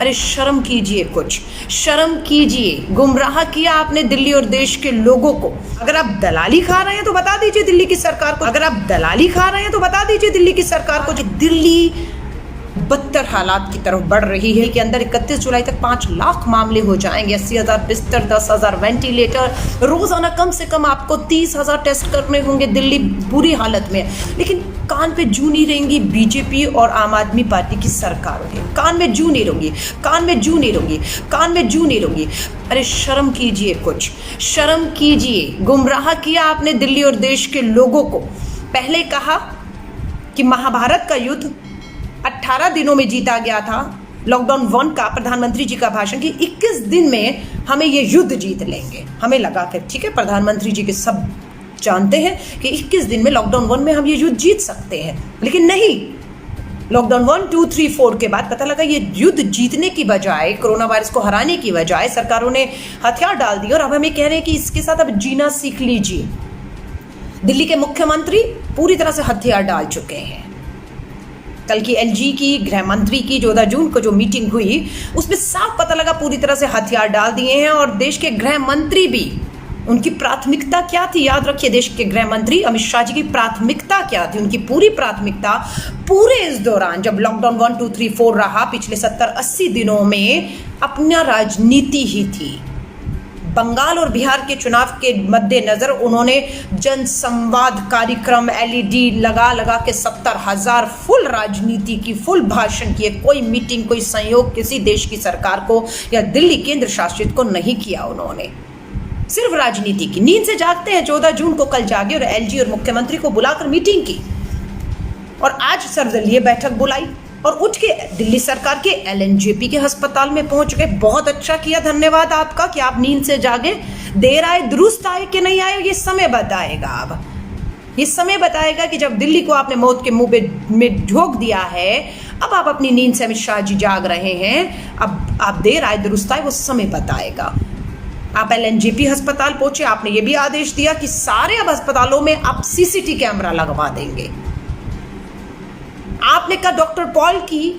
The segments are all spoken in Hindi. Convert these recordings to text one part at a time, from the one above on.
अरे शर्म कीजिए, कुछ शर्म कीजिए। गुमराह किया आपने दिल्ली और देश के लोगों को। अगर आप दलाली खा रहे हैं तो बता दीजिए दिल्ली की सरकार को, अगर आप दलाली खा रहे हैं तो बता दीजिए दिल्ली की सरकार को कि दिल्ली बदतर हालात की तरफ बढ़ रही है कि अंदर 31 जुलाई तक 5 लाख मामले हो जाएंगे, 80,000 बिस्तर, 10,000 वेंटिलेटर, रोजाना कम से कम आपको 30,000 टेस्ट करने होंगे। दिल्ली बुरी हालत में है, लेकिन कान पे जू नहीं रहेंगी बीजेपी और आम आदमी पार्टी की सरकार होगी। कान में जू नहीं रहूंगी, कान में जू नहीं रहूंगी, कान में जू नहीं रहूंगी। अरे शर्म कीजिए, कुछ शर्म कीजिए। गुमराह किया आपने दिल्ली और देश के लोगों को। पहले कहा कि महाभारत का युद्ध 18 दिनों में जीता गया था, लॉकडाउन 1 का प्रधानमंत्री जी का भाषण कि 21 दिन में हमें ये युद्ध जीत लेंगे। हमें लगा कि ठीक है, प्रधानमंत्री जी के सब जानते हैं कि 21 दिन में लॉकडाउन 1 में हम ये युद्ध जीत सकते हैं, लेकिन नहीं। लॉकडाउन 1, 2, 3, 4 के बाद पता लगा ये युद्ध जीतने की बजाय, कोरोना वायरस को हराने की बजाय सरकारों ने हथियार डाल दिए और अब हमें कह रहे हैं कि इसके साथ अब जीना सीख लीजिए। दिल्ली के मुख्यमंत्री पूरी तरह से हथियार डाल चुके हैं। कल की एलजी की, गृह मंत्री की 14 जून को जो मीटिंग हुई उसमें साफ पता लगा पूरी तरह से हथियार डाल दिए हैं। और देश के गृह मंत्री भी, उनकी प्राथमिकता क्या थी? याद रखिए, देश के गृह मंत्री अमित शाह जी की प्राथमिकता क्या थी? उनकी पूरी प्राथमिकता पूरे इस दौरान जब लॉकडाउन 1, 2, 3, 4 रहा पिछले 70-80 दिनों में अपना राजनीति ही थी। बंगाल और बिहार के चुनाव के मद्देनजर उन्होंने जन संवाद कार्यक्रम एलईडी लगा लगा के 70,000 फुल राजनीति की, फुल भाषण किए। कोई मीटिंग, कोई सहयोग किसी देश की सरकार को या दिल्ली केंद्र शासित को नहीं किया उन्होंने, सिर्फ राजनीति की। नींद से जागते हैं, 14 जून को कल जागे और एलजी और मुख्यमंत्री को बुलाकर मीटिंग की और आज सर्वदलीय बैठक बुलाई और उठ के दिल्ली सरकार के एलएनजेपी के अस्पताल में पहुंच गए। बहुत अच्छा किया, धन्यवाद आपका कि आप नींद से जागे। देर आए दुरुस्त आए कि नहीं आए ये समय बताएगा। अब ये समय बताएगा कि जब दिल्ली को आपने मौत के मुंह में झोंक दिया है, अब आप अपनी नींद से अमित शाह जी जाग रहे हैं। अब आप देर आए दुरुस्त आए वो समय बताएगा। आप एलएनजेपी अस्पताल पहुंचे, आपने ये भी आदेश दिया कि सारे अब अस्पतालों में आप सीसीटीवी कैमरा लगवा देंगे। आपने कहा डॉक्टर पॉल की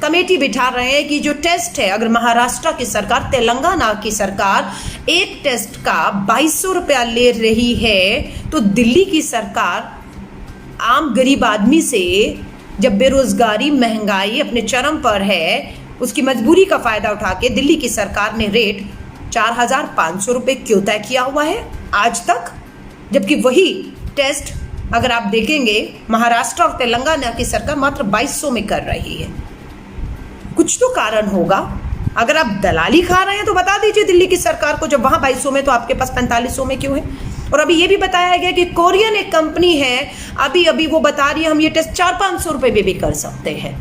कमेटी बिठा रहे हैं कि जो टेस्ट है, अगर महाराष्ट्र की सरकार, तेलंगाना की सरकार एक टेस्ट का 2200 रुपया ले रही है, तो दिल्ली की सरकार आम गरीब आदमी से, जब बेरोजगारी महंगाई अपने चरम पर है, उसकी मजबूरी का फायदा उठा के दिल्ली की सरकार ने रेट 4,500 रुपये क्यों तय किया हुआ है आज तक, जबकि वही टेस्ट अगर आप देखेंगे महाराष्ट्र और तेलंगाना की सरकार मात्र 2200 में कर रही है। कुछ तो कारण होगा। अगर आप दलाली खा रहे हैं तो बता दीजिए दिल्ली की सरकार को, जब वहां 2200 में तो आपके पास 4500 में क्यों है? और अभी ये भी बताया गया कि कोरियन एक कंपनी है, अभी वो बता रही है हम ये टेस्ट 400-500 रुपये में भी कर सकते हैं।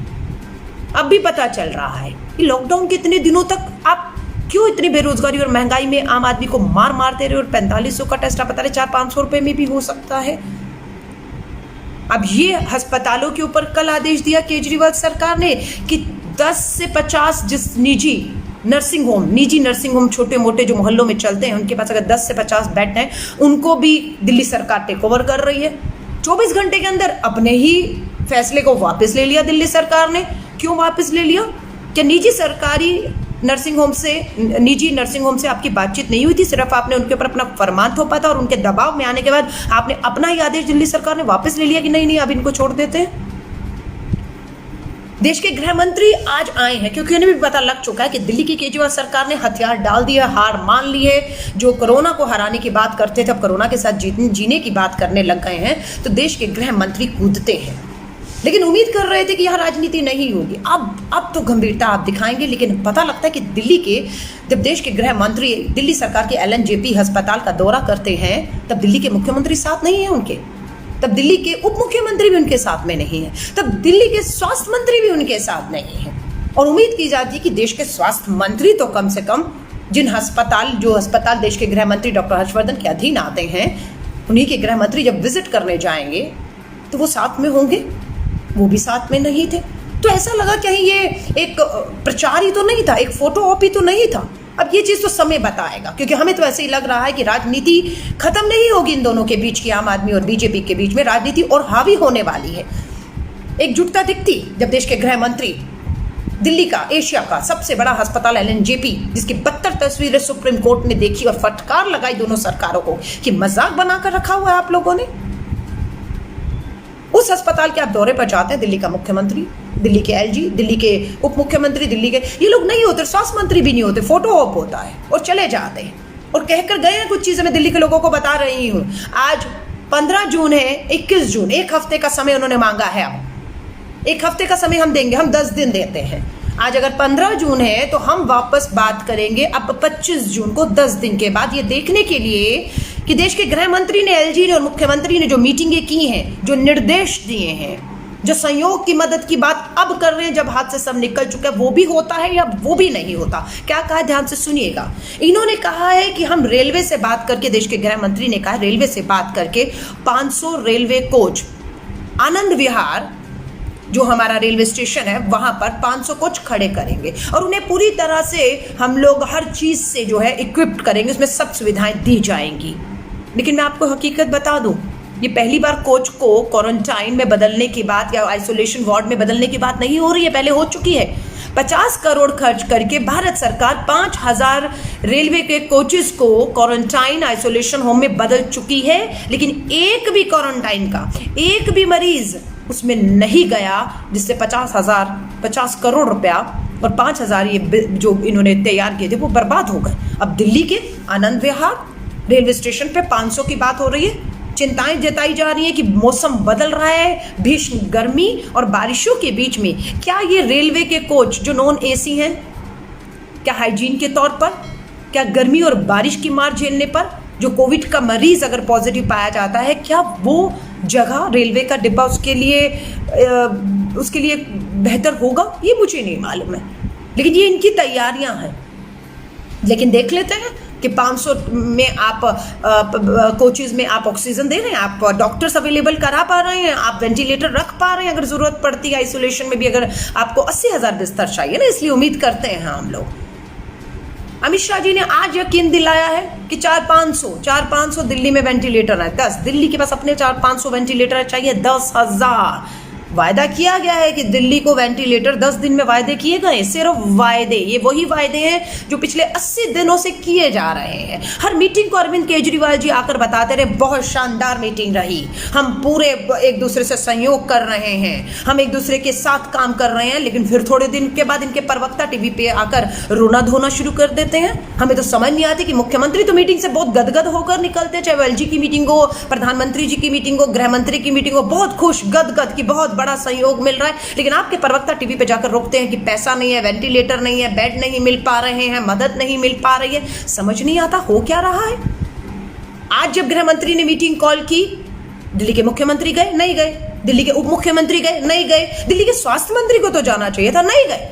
अब भी पता चल रहा है कि लॉकडाउन के इतने दिनों तक आप क्यों इतनी बेरोजगारी और महंगाई में आम आदमी को मारते रहे और 4500 का टेस्ट आप बता रहे 400-500 रुपये में भी हो सकता है। अब ये अस्पतालों के ऊपर कल आदेश दिया केजरीवाल सरकार ने कि 10 से 50 जिस निजी नर्सिंग होम छोटे मोटे जो मोहल्लों में चलते हैं, उनके पास अगर 10 से 50 बेड हैं, उनको भी दिल्ली सरकार टेक ओवर कर रही है। 24 घंटे के अंदर अपने ही फैसले को वापस ले लिया दिल्ली सरकार ने। क्यों वापस ले लिया? क्या निजी नर्सिंग होम से आपकी बातचीत नहीं हुई थी? सिर्फ आपने उनके ऊपर अपना फरमान थोपा था और उनके दबाव में आने के बाद आपने अपना ही आदेश दिल्ली सरकार ने वापस ले लिया कि नहीं अब इनको छोड़ देते हैं। देश के गृह मंत्री आज आए हैं क्योंकि उन्हें भी पता लग चुका है कि दिल्ली की केजरीवाल सरकार ने हथियार डाल दिया, हार मान ली है। जो कोरोना को हराने की बात करते थे, अब कोरोना के साथ जीने की बात करने लग गए हैं, तो देश के गृह मंत्री कूदते हैं। लेकिन उम्मीद कर रहे थे कि यहाँ राजनीति नहीं होगी। अब तो गंभीरता आप दिखाएंगे, लेकिन पता लगता है कि दिल्ली के, जब देश के गृह मंत्री दिल्ली सरकार के एलएनजेपी अस्पताल का दौरा करते हैं, तब दिल्ली के मुख्यमंत्री साथ नहीं है उनके, तब दिल्ली के उप मुख्यमंत्री भी उनके साथ में नहीं है, तब दिल्ली के स्वास्थ्य मंत्री भी उनके साथ नहीं है। और उम्मीद की जाती है कि देश के स्वास्थ्य मंत्री तो कम से कम जो अस्पताल देश के गृह मंत्री डॉक्टर हर्षवर्धन के अधीन आते हैं, उन्हीं के गृह मंत्री जब विजिट करने जाएंगे तो वो साथ में होंगे। वो भी साथ में नहीं थे, तो ऐसा लगा कहीं ये एक प्रचार ही तो नहीं था, एक फोटो ऑप ही तो नहीं था। अब ये चीज़ तो समय बताएगा, क्योंकि हमें तो ऐसे ही लग रहा है कि राजनीति खत्म नहीं होगी इन दोनों के बीच की, आम आदमी और बीजेपी के बीच में राजनीति और हावी होने वाली है। एकजुटता दिखती जब देश के गृह मंत्री दिल्ली का एशिया का सबसे बड़ा अस्पताल LNJP, जिसकी 72 तस्वीरें सुप्रीम कोर्ट ने देखी और फटकार लगाई दोनों सरकारों को कि मजाक बनाकर रखा हुआ है आप लोगों ने। उस अस्पताल के आप दौरे पर जाते हैं, दिल्ली का मुख्यमंत्री, दिल्ली के LG, दिल्ली के उप मुख्यमंत्री, दिल्ली के ये लोग नहीं होते, स्वास्थ्य मंत्री भी नहीं होते, फोटो ऑप होता है और चले जाते हैं और कहकर गए हैं कुछ चीजें। मैं दिल्ली के लोगों को बता रही हूं, आज 15 जून है, 21 जून, एक हफ्ते का समय उन्होंने मांगा है। अब एक हफ्ते का समय हम देंगे, हम 10 दिन देते हैं। आज अगर 15 जून है तो हम वापस बात करेंगे अब 25 जून को, 10 दिन के बाद, ये देखने के लिए कि देश के गृह मंत्री ने, LG ने और मुख्यमंत्री ने जो मीटिंगें की हैं, जो निर्देश दिए हैं, जो सहयोग की मदद की बात अब कर रहे हैं जब हाथ से सब निकल चुका है, वो भी होता है या वो भी नहीं होता। क्या कहा, ध्यान से सुनिएगा। इन्होंने कहा है कि हम रेलवे से बात करके, देश के गृह मंत्री ने कहा रेलवे से बात करके 500 रेलवे कोच आनंद विहार जो हमारा रेलवे स्टेशन है वहां पर 500 कोच खड़े करेंगे और उन्हें पूरी तरह से हम लोग हर चीज से जो है इक्विप्ड करेंगे, उसमें सब सुविधाएं दी जाएंगी। लेकिन मैं आपको हकीकत बता दूं, ये पहली बार कोच को क्वारंटाइन में बदलने की बात या आइसोलेशन वार्ड में बदलने की बात नहीं हो रही है, पहले हो चुकी है। 50 करोड़ खर्च करके भारत सरकार 5000 रेलवे के कोचेस को क्वारंटाइन आइसोलेशन होम में बदल चुकी है, लेकिन एक भी क्वारंटाइन का एक भी मरीज उसमें नहीं गया, जिससे 50 करोड़ रुपया और 5000 ये जो इन्होंने तैयार किए थे वो बर्बाद हो गए। अब दिल्ली के आनंद विहार रेलवे स्टेशन पे 500 की बात हो रही है। चिंताएं जताई जा रही है कि मौसम बदल रहा है, भीषण गर्मी और बारिशों के बीच में क्या ये रेलवे के कोच जो नॉन AC हैं, क्या हाइजीन के तौर पर, क्या गर्मी और बारिश की मार झेलने पर जो कोविड का मरीज अगर पॉजिटिव पाया जाता है, क्या वो जगह रेलवे का डिब्बा उसके लिए बेहतर होगा, ये मुझे नहीं मालूम है। लेकिन ये इनकी तैयारियां हैं। लेकिन देख लेते हैं कि 500 में आप कोचेज में आप ऑक्सीजन दे रहे हैं, आप डॉक्टर्स अवेलेबल करा पा रहे हैं, आप वेंटिलेटर रख पा रहे हैं, अगर जरूरत पड़ती है आइसोलेशन में भी अगर आपको 80,000 बिस्तर चाहिए ना, इसलिए उम्मीद करते हैं हम लोग। अमित शाह जी ने आज यकीन दिलाया है कि 400-500 दिल्ली में वेंटिलेटर है। 10 दिल्ली के पास अपने 400-500 वेंटिलेटर चाहिए, 10,000 वायदा किया गया है कि दिल्ली को वेंटिलेटर 10 दिन में वायदे किए गए, सिर्फ वायदे। ये वही वायदे हैं जो पिछले 80 दिनों से किए जा रहे हैं। हर मीटिंग को अरविंद केजरीवाल जी आकर बताते रहे बहुत शानदार मीटिंग रही, हम पूरे एक दूसरे से सहयोग कर रहे हैं, हम एक दूसरे के साथ काम कर रहे हैं। लेकिन फिर थोड़े दिन के बाद इनके प्रवक्ता टीवी पे आकर रोना धोना शुरू कर देते हैं। हमें तो समझ नहीं आती कि मुख्यमंत्री तो मीटिंग से बहुत गदगद होकर निकलते, चाहे वो LG की मीटिंग हो, प्रधानमंत्री जी की मीटिंग हो, गृह मंत्री की मीटिंग हो, बहुत खुश गदगद की बहुत बड़ा सहयोग मिल रहा है। लेकिन आपके प्रवक्ता टीवी पे जाकर रोकते हैं कि पैसा नहीं है, वेंटिलेटर नहीं है, बेड नहीं मिल पा रहे हैं, मदद नहीं मिल पा रही है। समझ नहीं आता हो क्या रहा है। आज जब गृह मंत्री ने मीटिंग कॉल की, दिल्ली के मुख्यमंत्री गए नहीं गए, दिल्ली के उप मुख्यमंत्री गए नहीं गए, दिल्ली के स्वास्थ्य मंत्री को तो जाना चाहिए था, नहीं गए।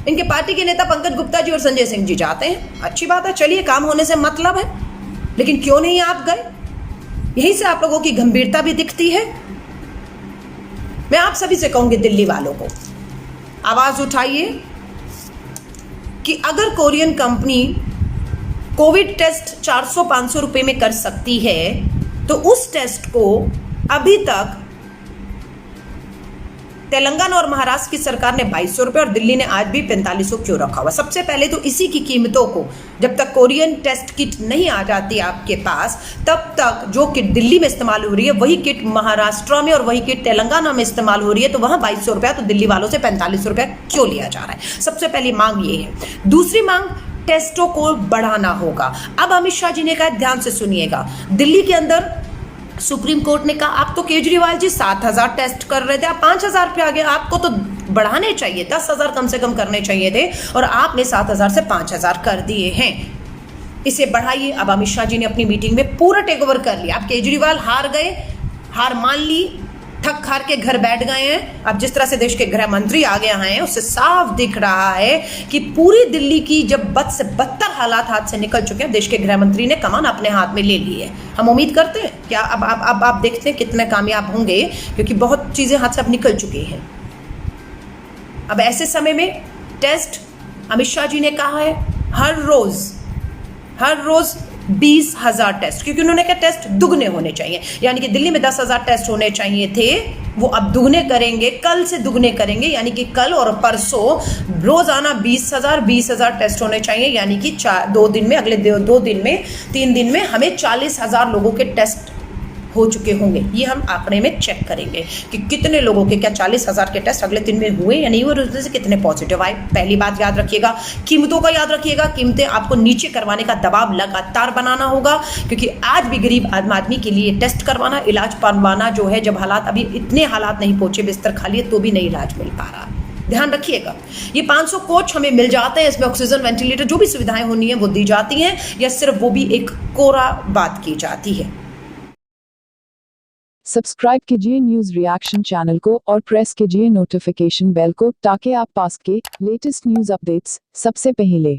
इनके पार्टी के नेता पंकज गुप्ता जी और संजय सिंह जी जाते हैं, अच्छी बात है, चलिए काम होने से मतलब है। लेकिन क्यों नहीं आप गए? यहीं से आप लोगों की गंभीरता भी दिखती है। मैं आप सभी से कहूंगी, दिल्ली वालों को आवाज उठाइए कि अगर कोरियन कंपनी कोविड टेस्ट 400-500 रुपए में कर सकती है तो उस टेस्ट को अभी तक तेलंगाना और महाराष्ट्र की सरकार ने 2200 रुपए और दिल्ली ने आज भी 4500 क्यों रखा हुआ? सबसे पहले तो इसी की कीमतों को, जब तक कोरियन टेस्ट किट नहीं आ जाती आपके पास, तब तक जो किट दिल्ली में इस्तेमाल हो रही है वही किट महाराष्ट्र में और वही किट तेलंगाना में इस्तेमाल हो रही है, तो वहां 2200 रुपया, तो दिल्ली वालों से 4500 रुपया क्यों लिया जा रहा है? सबसे पहली मांग ये है। दूसरी मांग, टेस्टों को बढ़ाना होगा। अब अमित शाह जी ने कहा, ध्यान से सुनिएगा, दिल्ली के अंदर सुप्रीम कोर्ट ने कहा आप तो केजरीवाल जी 7,000 टेस्ट कर रहे थे, आप 5,000 पे आ गए, आपको तो बढ़ाने चाहिए, 10,000 कम से कम करने चाहिए थे और आपने 7,000 से 5,000 कर दिए हैं, इसे बढ़ाइए। अब अमित शाह जी ने अपनी मीटिंग में पूरा टेक ओवर कर लिया। अब केजरीवाल हार गए, हार मान ली, थक हार के घर बैठ गए हैं। अब जिस तरह से देश के गृह मंत्री आ गए हैं, उससे साफ दिख रहा है कि पूरी दिल्ली की जब बद से बदतर हालात हाथ से निकल चुके हैं, देश के गृह मंत्री ने कमान अपने हाथ में ले ली है। हम उम्मीद करते हैं क्या अब आप देखते हैं कितने कामयाब होंगे, क्योंकि बहुत चीजें हाथ से अब निकल चुकी हैं। अब ऐसे समय में टेस्ट, अमित शाह जी ने कहा है हर रोज 20,000 टेस्ट, क्योंकि उन्होंने कहा टेस्ट दुगने होने चाहिए, यानी कि दिल्ली में 10,000 टेस्ट होने चाहिए थे, वो अब दुगने करेंगे, कल से दुगने करेंगे, यानी कि कल और परसों रोजाना 20,000 टेस्ट होने चाहिए, यानी कि 2 दिन में, अगले 2 दिन में, 3 दिन में हमें 40,000 लोगों के टेस्ट हो चुके होंगे। ये हम आंकड़े में चेक करेंगे कि कितने लोगों के, क्या 40,000 के टेस्ट अगले दिन में हुए या नहीं हुए, और उसमें से कितने पॉजिटिव आए। पहली बात याद रखिएगा, कीमतों का याद रखिएगा, कीमतें आपको नीचे करवाने का दबाव लगातार बनाना होगा, क्योंकि आज भी गरीब आदमी के लिए टेस्ट करवाना, इलाज करवाना जो है, जब हालात अभी इतने हालात नहीं पहुंचे, बिस्तर खाली है तो भी नहीं इलाज मिल पा रहा। ध्यान रखिएगा, ये 500 कोच हमें मिल जाते हैं, इसमें ऑक्सीजन, वेंटिलेटर, जो भी सुविधाएं होनी है वो दी जाती हैं, या सिर्फ वो भी एक कोरा बात की जाती है। सब्सक्राइब कीजिए न्यूज रिएक्शन चैनल को और प्रेस कीजिए नोटिफिकेशन बेल को, ताकि आप पास के लेटेस्ट न्यूज अपडेट्स सबसे पहले